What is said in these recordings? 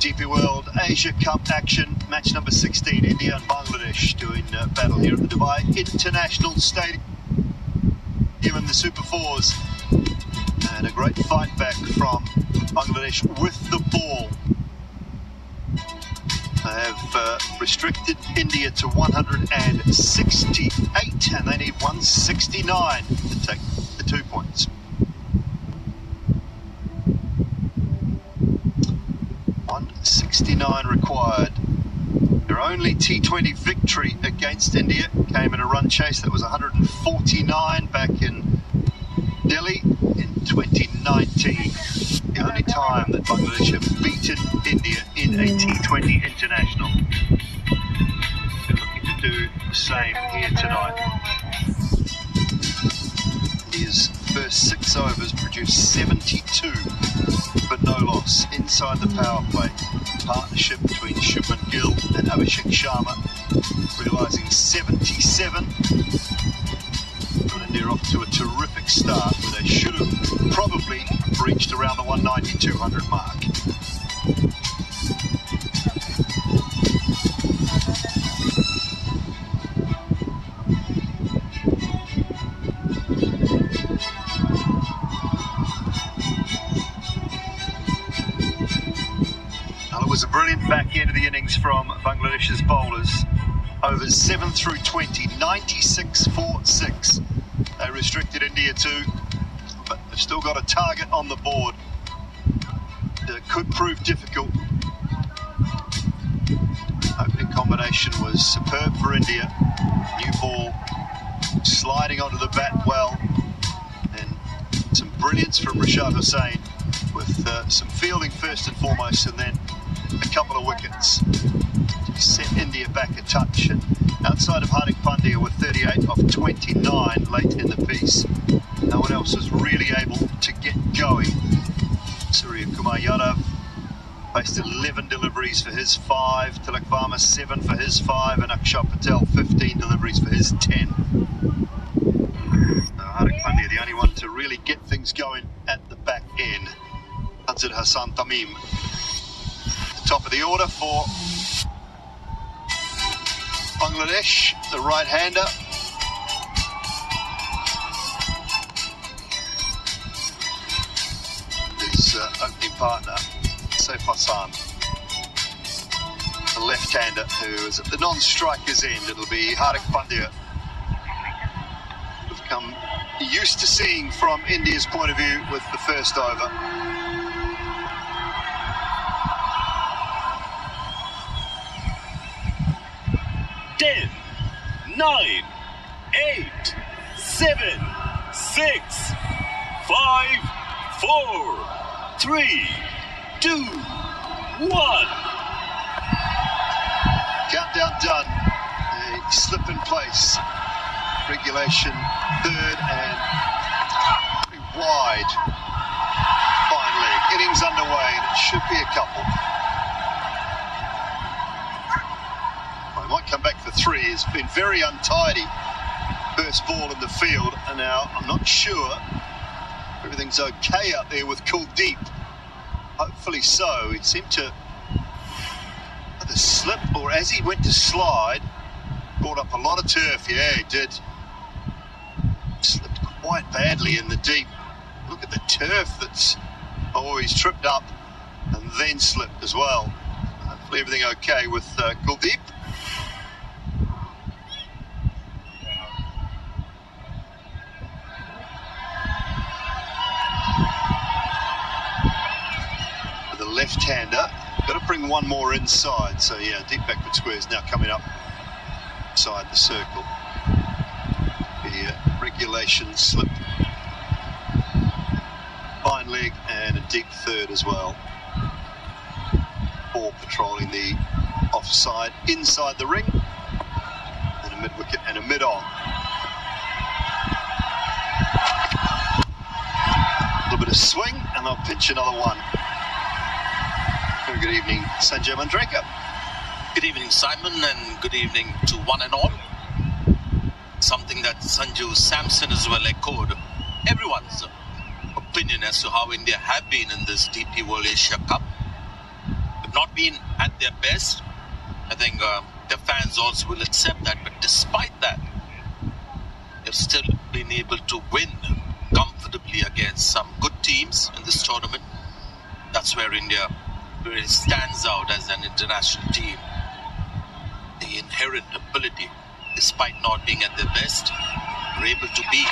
DP World Asia Cup action, match number 16, India and Bangladesh doing battle here at the Dubai International Stadium in the Super Fours. And a great fight back from Bangladesh with the ball. They have restricted India to 168 and they need 169 to take the 2 points. 169 required. Their only T20 victory against India came in a run chase that was 149 back in Delhi in 2019. The only time that Bangladesh have beaten India in a T20 international. They're looking to do the same here tonight. India's first 6 overs produced 72, but no loss inside the power play. Partnership between Shubman Gill and Abhishek Sharma, realising 77. Got India off to a terrific start where they should have probably reached around the 190-200 mark. Well, it was a brilliant back end of the innings from Bangladesh's bowlers. Overs 7 through 20, 96 for 6. They restricted India to, but they've still got a target on the board. It could prove difficult. Opening combination was superb for India. New ball sliding onto the bat well, and some brilliance from Rashad Hussain with some fielding first and foremost, and then a couple of wickets to set India back a touch. And outside of Hardik Pandya with 38 of 29 late in the piece, no one else was really able to get going. Surya Kumar Yadav faced 11 deliveries for his 5, Tilak Varma 7 for his 5, and Akshar Patel 15 deliveries for his 10. Hardik Pandya, the only one to really get things going at the back end. Hazir Hassan Tamim top of the order for Bangladesh, the right-hander. His opening partner, Saif Hassan, the left-hander, who is at the non-striker's end. It'll be Hardik Pandya. We've come used to seeing from India's point of view with the first over. Ten, 9, 8, 7, 6, 5, 4, 3, 2, 1. Countdown done. A slip in place. Regulation third and pretty wide. Fine leg. Innings underway and it should be a couple. I might come back for three. It's been very untidy. First ball in the field, and now I'm not sure everything's okay up there with Kuldeep. Hopefully so. He seemed to either slip, or as he went to slide, brought up a lot of turf. Yeah, he did. Slipped quite badly in the deep. Look at the turf that's... Oh, he's tripped up and then slipped as well. Hopefully everything okay with Kuldeep. Left-hander, got to bring one more inside. So yeah, deep backward square is now coming up inside the circle. The regulation slip, fine leg, and a deep third as well. Ball patrolling the offside inside the ring, and a mid-wicket and a mid-on. A little bit of swing, and they'll pitch another one. Good evening, Sanjay Manjrekar. Good evening, Simon, and good evening to one and all. Something that Sanju Samson as well echoed. Everyone's opinion as to how India have been in this DP World Asia Cup. They've not been at their best. I think their fans also will accept that. But despite that, they've still been able to win comfortably against some good teams in this tournament. That's where India really stands out as an international team. The inherent ability, despite not being at their best, are able to beat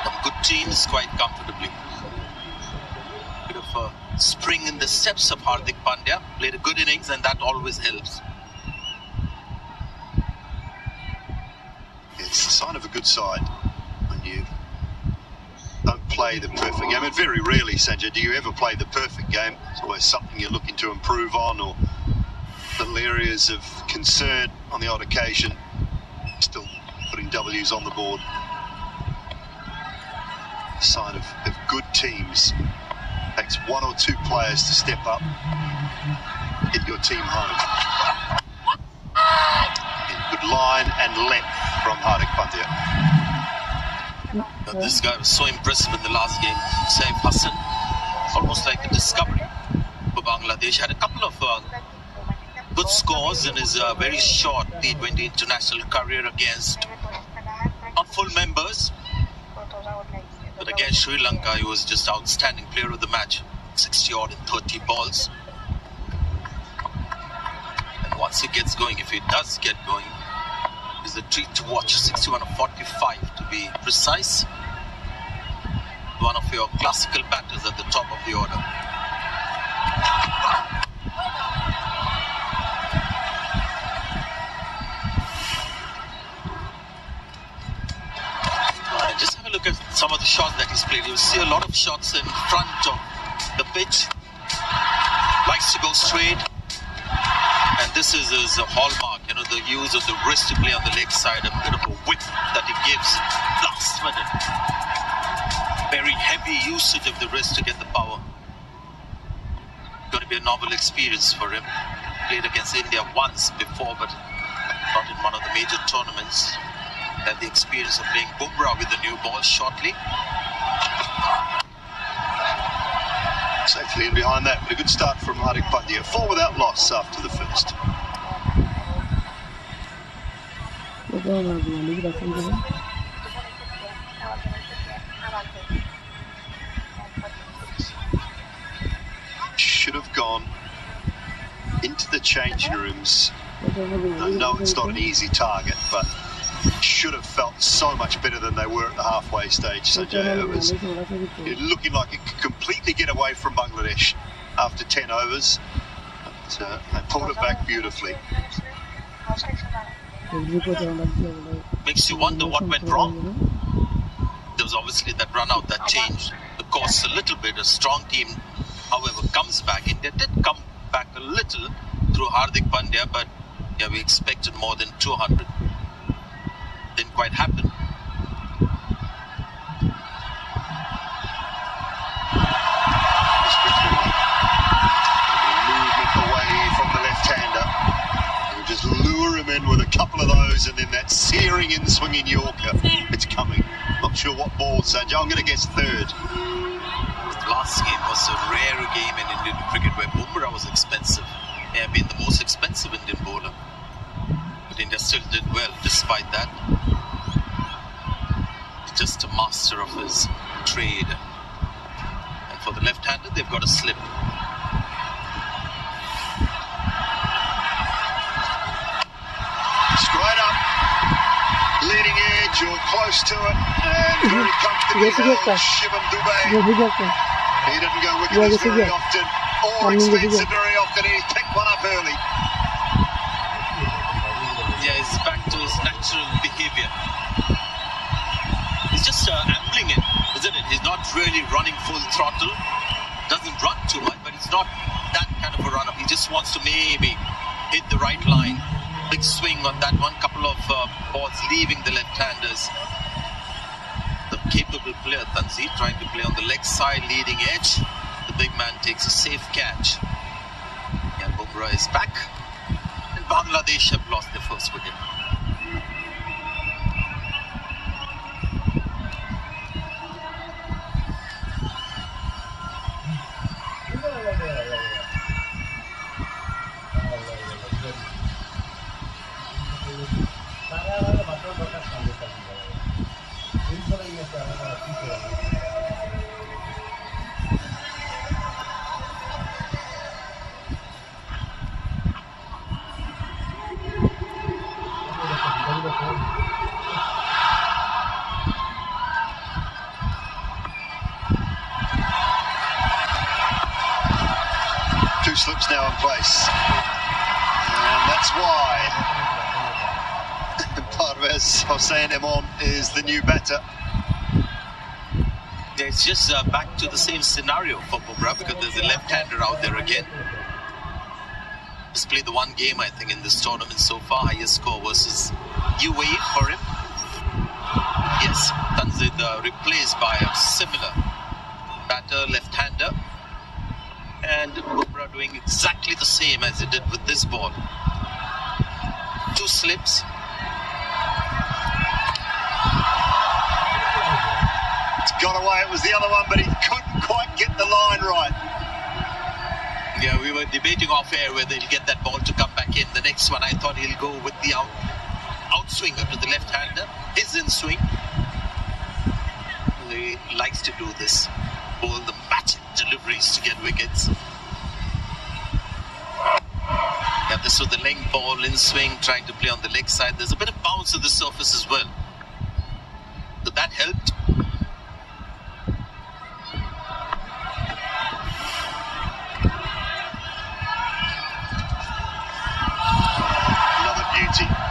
some good teams quite comfortably. Bit of a spring in the steps of Hardik Pandya. Played a good innings, and that always helps. It's a sign of a good side when you don't play the perfect game. And very rarely, Sanjay, do you ever play the perfect game. It's always something you're looking to improve on, or little areas of concern on the odd occasion. Still putting W's on the board. A sign of good teams. Takes one or two players to step up, get your team home. In good line and length from Hardik Pandya. This guy was so impressive in the last game. Saif Hassan, almost like a discovery for Bangladesh. Had a couple of good scores in his very short T20 international career against not full members, but against Sri Lanka he was just outstanding player of the match. 60 odd in 30 balls. And once he gets going, if he does get going, it's a treat to watch. 61 of 45 to be precise. One of your classical batters at the top of the order. Just have a look at some of the shots that he's played. You'll see a lot of shots in front of the pitch. Likes to go straight. And this is his hallmark, you know, the use of the wrist to play on the leg side, a bit of a whip that he gives last minute. Very heavy usage of the wrist to get the power. Going to be a novel experience for him. Played against India once before, but not in one of the major tournaments. Had the experience of playing Bumrah with the new ball shortly. Safely in behind that, but a good start from Hardik Pandya. 4 without loss after the first. Should have gone into the changing rooms. I know it's not an easy target, but should have felt so much better than they were at the halfway stage. Sanjay, it was looking like it could completely get away from Bangladesh after 10 overs. But, they pulled it back beautifully. Makes you wonder what went wrong. There was obviously that run out that changed the course a little bit. A strong team, however, comes back. India did come back a little through Hardik Pandya, but yeah, we expected more than 200. Didn't quite happen. Movement away from the left-hander. We'll just lure him in with a couple of those, and then that searing in swinging Yorker. It's coming. Not sure what ball, Sanjay. I'm going to guess third. The last game was a rare game in Indian cricket where Bumrah was expensive. He had been the most expensive Indian bowler. But India still did well despite that. Just a master of his trade. And for the left-hander, they've got a slip. Straight up, leading edge or close to it, and very comfortably held Shivam Dube. He didn't go wicketers very often, or expensive very often. He picked one up early. Yeah, he's back to his natural behavior. He's just ambling it, isn't it? He's not really running full throttle. Doesn't run too much, but it's not that kind of a run-up. He just wants to maybe hit the right line. Big swing on that one. Couple of balls leaving the left-handers. The capable player, Tanzir, trying to play on the leg side, leading edge. The big man takes a safe catch. Yeah, Bumrah is back. And Bangladesh have lost their first wicket. Two slips now in place. And that's why Parvez Hossain Imam is the new batter. It's just back to the same scenario for Bumrah because there's a left-hander out there again. He's played the one game, I think, in this tournament so far. Highest score versus UAE for him. Yes, Tanzir replaced by a similar batter, left-hander. And Bumrah doing exactly the same as he did with this ball. Two slips. It's gone away. It was the other one, but he couldn't quite get the line right. Yeah, we were debating off air whether he'll get that ball to come back in. The next one, I thought he'll go with the outswinger to the left-hander. His in-swing. He likes to do this. Bowl the matching deliveries to get wickets. Yeah, this was the length ball, in-swing, trying to play on the leg side. There's a bit of bounce on the surface as well. So that helped.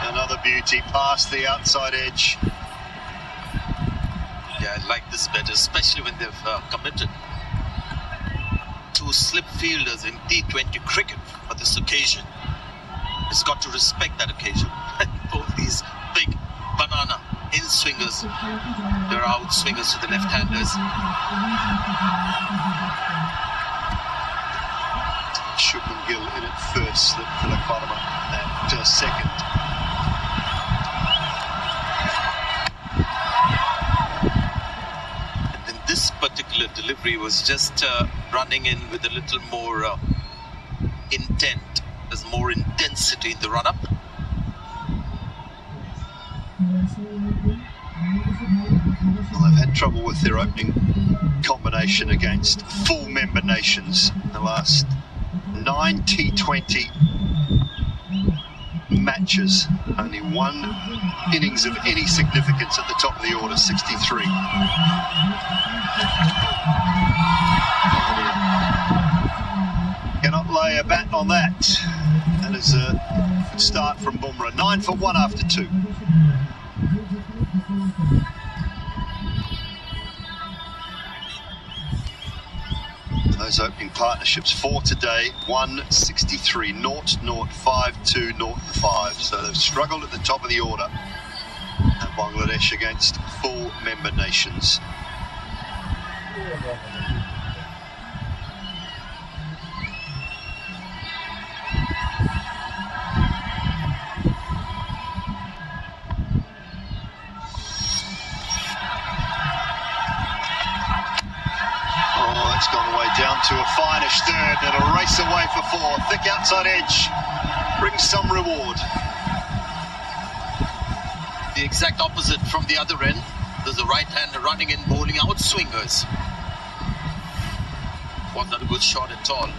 Another beauty past the outside edge. Yeah, I like this better, especially when they've committed two slip fielders in T20 cricket for this occasion. It's got to respect that occasion. Both these big banana in-swingers, they're out-swingers to the left-handers. Shubman Gill in at first, slip Tilak Varma at second. And then this particular delivery was just running in with a little more intent. There's more intensity in the run-up. Well, they've had trouble with their opening combination against full member nations in the last 9 T20 matches. Only one innings of any significance at the top of the order, 63. Cannot lay a bat on that. That is a good start from Bumrah. 9 for 1 after 2. Those opening partnerships for today, 163, 0-0, 5-2, 0-5. So they've struggled at the top of the order. And Bangladesh against full member nations. It's gone away down to a finish third. It'll race away for 4. Thick outside edge brings some reward. The exact opposite from the other end. There's a right-hander running in, bowling out swingers. Was not a good shot at all.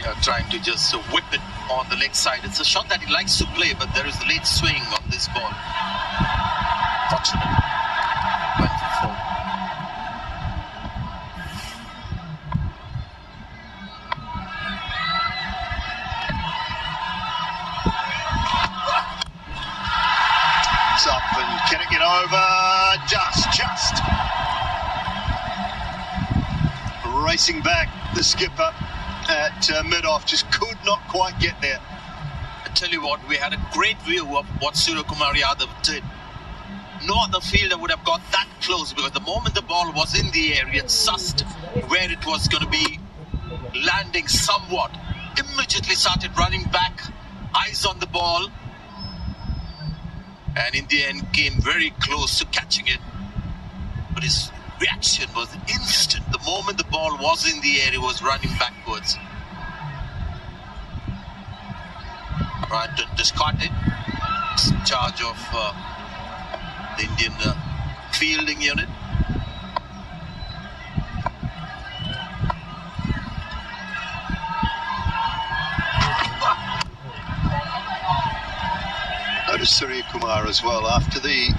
Yeah, trying to just whip it on the leg side. It's a shot that he likes to play, but there is a late swing on this ball. Fortunate. Went for 4. Up and can it get over? Just racing back. The skipper at mid-off just could not quite get there. I tell you what, we had a great view of what Suryakumar Yadav did. No other fielder would have got that close, because the moment the ball was in the air, he had sussed where it was going to be landing somewhat. Immediately started running back, eyes on the ball. And in the end came very close to catching it. But his reaction was instant. The moment the ball was in the air, he was running backwards. Brandon Descartes, in charge of the Indian fielding unit. Notice Suryakumar as well after the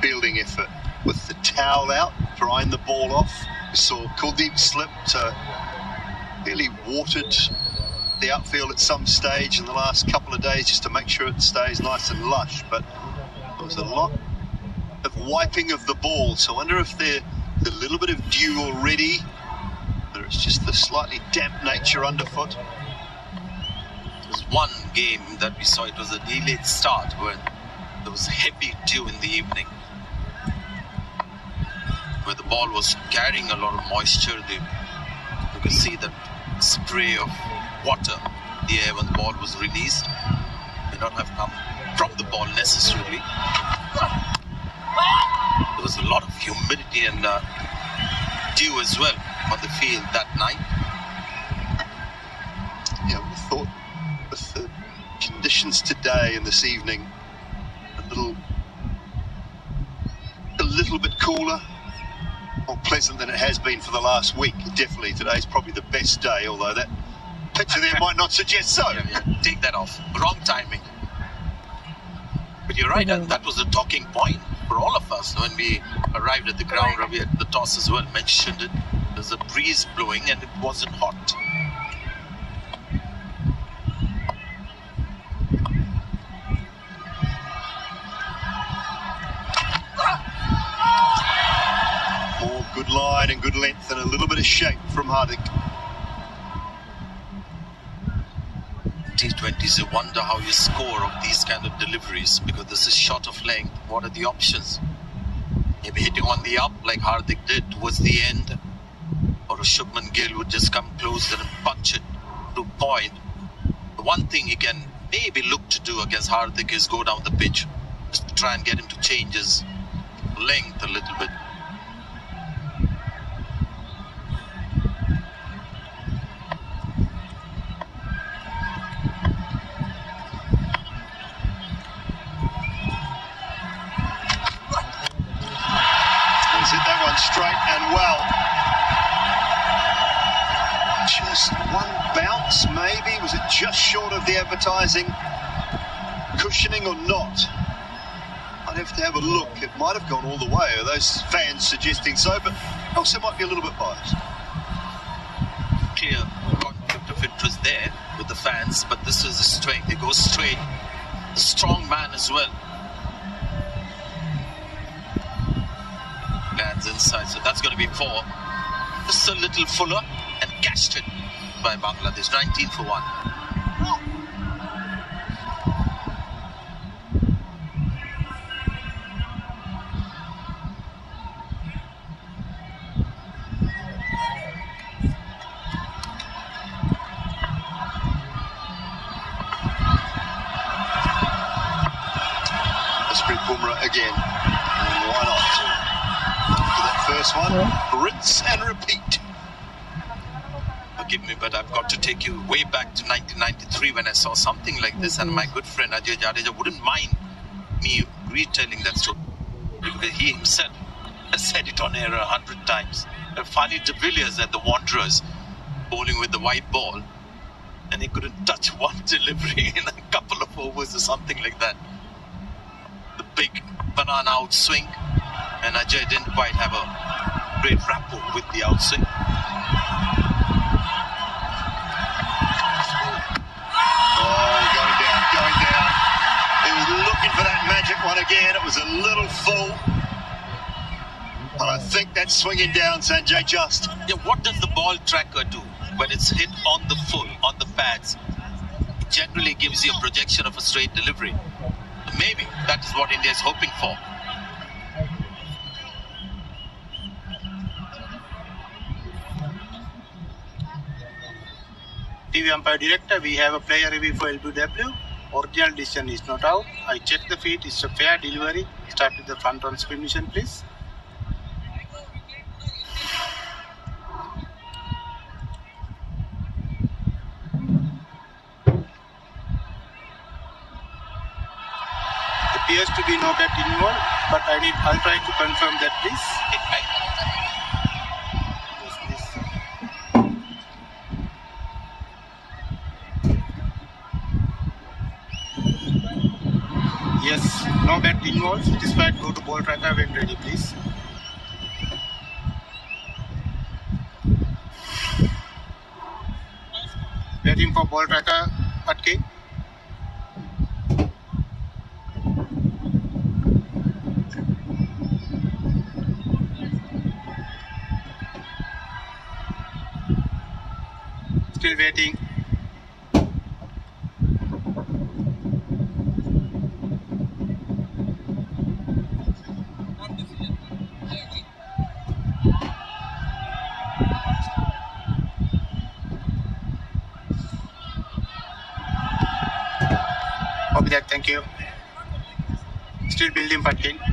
fielding effort with the towel out, drying the ball off. We saw Kuldeep slip, really watered the outfield at some stage in the last couple of days just to make sure it stays nice and lush. But there was a lot of wiping of the ball, so I wonder if there's a little bit of dew already, or it's just the slightly damp nature underfoot. One game that we saw, it was a delayed start when there was heavy dew in the evening, where the ball was carrying a lot of moisture. You could see the spray of water in the air when the ball was released. May not have come from the ball necessarily. There was a lot of humidity and dew as well on the field that night. Yeah, we thought with the conditions today and this evening a little bit cooler, more pleasant than it has been for the last week. Definitely today's probably the best day, although that picture there might not suggest so. Yeah, take that off. Wrong timing. But you're right, and that was the talking point for all of us when we arrived at the ground. Ravi at the toss as well mentioned it. There's a breeze blowing and it wasn't hot. Good line and good length and a little bit of shape from Hardik. T20s, you wonder how you score of these kind of deliveries, because this is short of length. What are the options? Maybe hitting on the up like Hardik did towards the end, or a Shubman Gill would just come closer and punch it to point. The one thing he can maybe look to do against Hardik is go down the pitch, just to try and get him to change his length a little bit. one bounce maybe? Was it just short of the advertising cushioning or not? I'd have to have a look. It might have gone all the way. Are those fans suggesting so? But also might be a little bit biased. Clear conflict of interest there with the fans, but this is a straight. They go straight. A strong man as well. Lands inside, so that's going to be 4. Just a little fuller and cashed it by Bangladesh. 19 for 1. Bumrah again. And why not? After that first one, rinse and repeat. Forgive me, but I've got to take you way back to 1993 when I saw something like this, and my good friend Ajay Jadeja wouldn't mind me retelling that story, because he himself has said it on air 100 times. Fali de Villiers at the Wanderers, bowling with the white ball, and he couldn't touch one delivery in a couple of overs or something like that. The big banana outswing, and Ajay didn't quite have a great rapport with the outswing. Going down. He was looking for that magic one again. It was a little full. But I think that's swinging down, Sanjay, just. Yeah, what does the ball tracker do when it's hit on the full, on the pads? It generally gives you a projection of a straight delivery. Maybe that is what India is hoping for. TV umpire director, we have a player review for LBW. Original decision is not out. I checked the feet. It's a fair delivery. Start with the front on spin mission, please. Appears to be no bat involved, but I'll try to confirm that, please. Yes, no bat involved. Satisfied, go to ball tracker when ready, please. Waiting for ball tracker, Patke. Still waiting. Copy that, thank you. Still building Patil.